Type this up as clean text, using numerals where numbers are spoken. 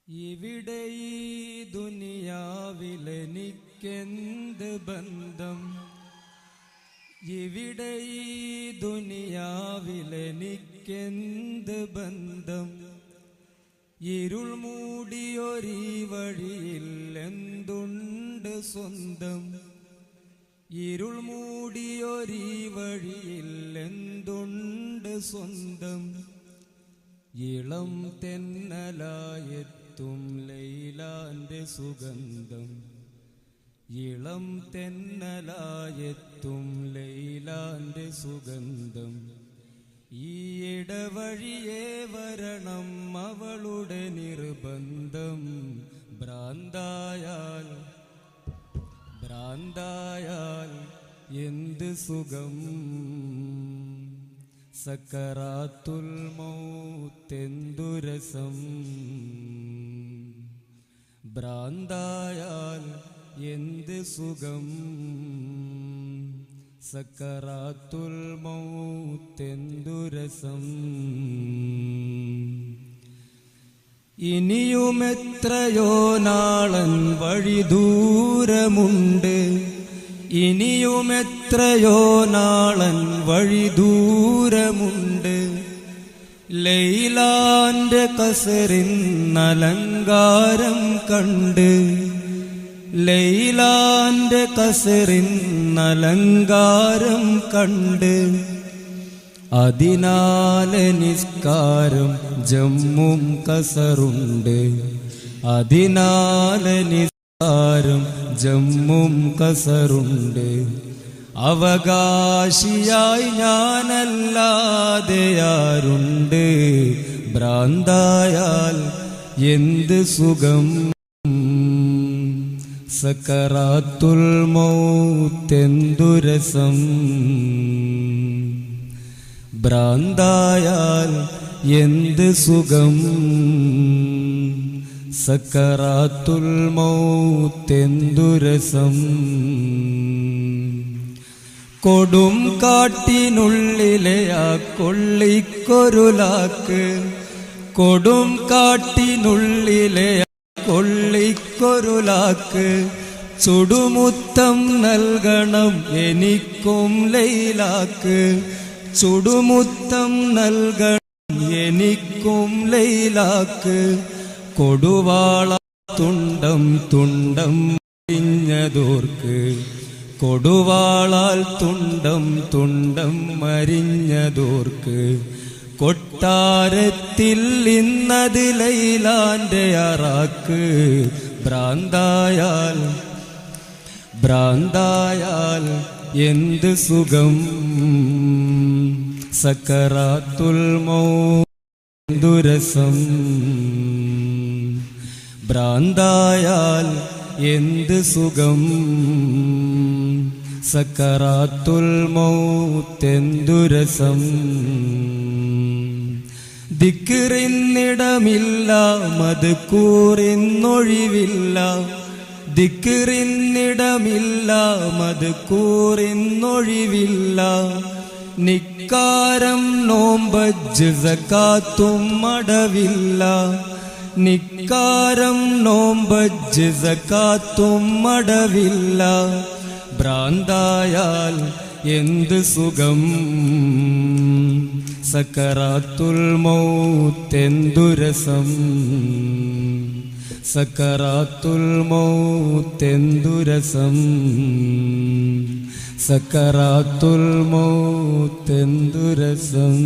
ഇവിടെ ഈ ദുനിയാവിലെനിക്കെന്ത് ബന്ധം, ഇവിടെ ഈ ദുനിയാവിലെനിക്കെന്ത് ബന്ധം. ഇരുൾ മൂടിയൊരീ വഴിയിൽ എന്തുണ്ട് സ്വന്തം, ഇരുൾ മൂടിയൊരീ വഴിയിൽ എന്തുണ്ട് സ്വന്തം. ഇളം തെന്നലായെത്തും ലൈലാന്റെ സുഗന്ധം, ഇളം തെന്നലായെത്തും ലൈലാന്റെ സുഗന്ധം. ഈ ഇടവഴിയേ വരണം അവളുടെ നിർബന്ധം. ഭ്രാന്തായാൽ ഭ്രാന്തായാൽ എന്ത് സുഖം, സക്കറാത്തുൽ മൗത്തെന്തു രസം. ഭ്രാന്തായാൽ എന്ത് സുഖം, സക്കറാത്തുൽ മൗത്തെന്തു രസം. ഇനിയുമെത്രയോ നാളൻ വഴി ദൂരമുണ്ട്, ഇനിയുമെത്രയോ നാളൻ വഴി ദൂരമുണ്ട്. ലൈലാന്റെ കസറിന്നലങ്കാരം കണ്ട്, ലൈലാന്റെ കസറിന്നലങ്കാരം കണ്ട്. അതിനാലെ നിസ്കാരം ജമ്മും കസറുണ്ട്, അതിനാലെ നിസ്കാരം ജമ്മും കസറുണ്ട്. അവകാശിയായി ഞാനല്ലാതെ ആരുണ്ട്, ഭ്രാന്തായാൽ എന്ത് സുഖം, സക്കറാത്തുൽ മൗത്തെന്തു രസം. ഭ്രാന്തായാൽ എന്ത് സുഖം, സക്കറാത്തുൽ മൗത്തെന്തു രസം. കൊടും കാട്ടിനുള്ളിലെ ആ കൊള്ളിക്കൊരുലാക്ക്, കൊടും കാട്ടിനുള്ളിലെ ആ കൊള്ളിക്കൊരുലാക്ക്. ചുടുമുത്തം നൽകണം എനിക്കും ലൈലാക്ക്, ചുടുമുത്തം നൽകണം എനിക്കും ലൈലാക്ക്. കൊടുവാള തുണ്ടം തുണ്ടം മരിഞ്ഞതോർക്ക്, കൊടുവാളാൽ തുണ്ടം തുണ്ടം മരിഞ്ഞതോർക്ക്. കൊട്ടാരത്തിൽ ഇന്നത് ലൈലാന്റെ അറാക്ക്. ഭ്രാന്തായാൽ ഭ്രാന്തായാൽ എന്ത് സുഖം, സക്കറാത്തുൽ മൗത്തെന്തു രസം. ഭ്രാന്തായാൽ എന്ത് സുഖം, സക്കറാത്തുൽ മൗത്തെന്തു രസം. ദിക്റിന്നിടമില്ല മദ്കൂറിന്നൊഴിവില്ല, ദിക്റിന്നിടമില്ല മദ്കൂറിന്നൊഴിവില്ല. നിക്കാരം നോമ്പജ്ജ് സകാത്തും അടവില്ല, നിക്കാരം നോമ്പജ്ജ് സകാത്തും അടവില്ല. ഭ്രാന്തായാൽ എന്ത് സുഖം, സക്കറാത്തുൽ മൗത്തെന്തു രസം. സക്കറാത്തുൽ മൗത്തെന്തു രസം, സക്കറാത്തുൽ മൗത്തെന്തു രസം.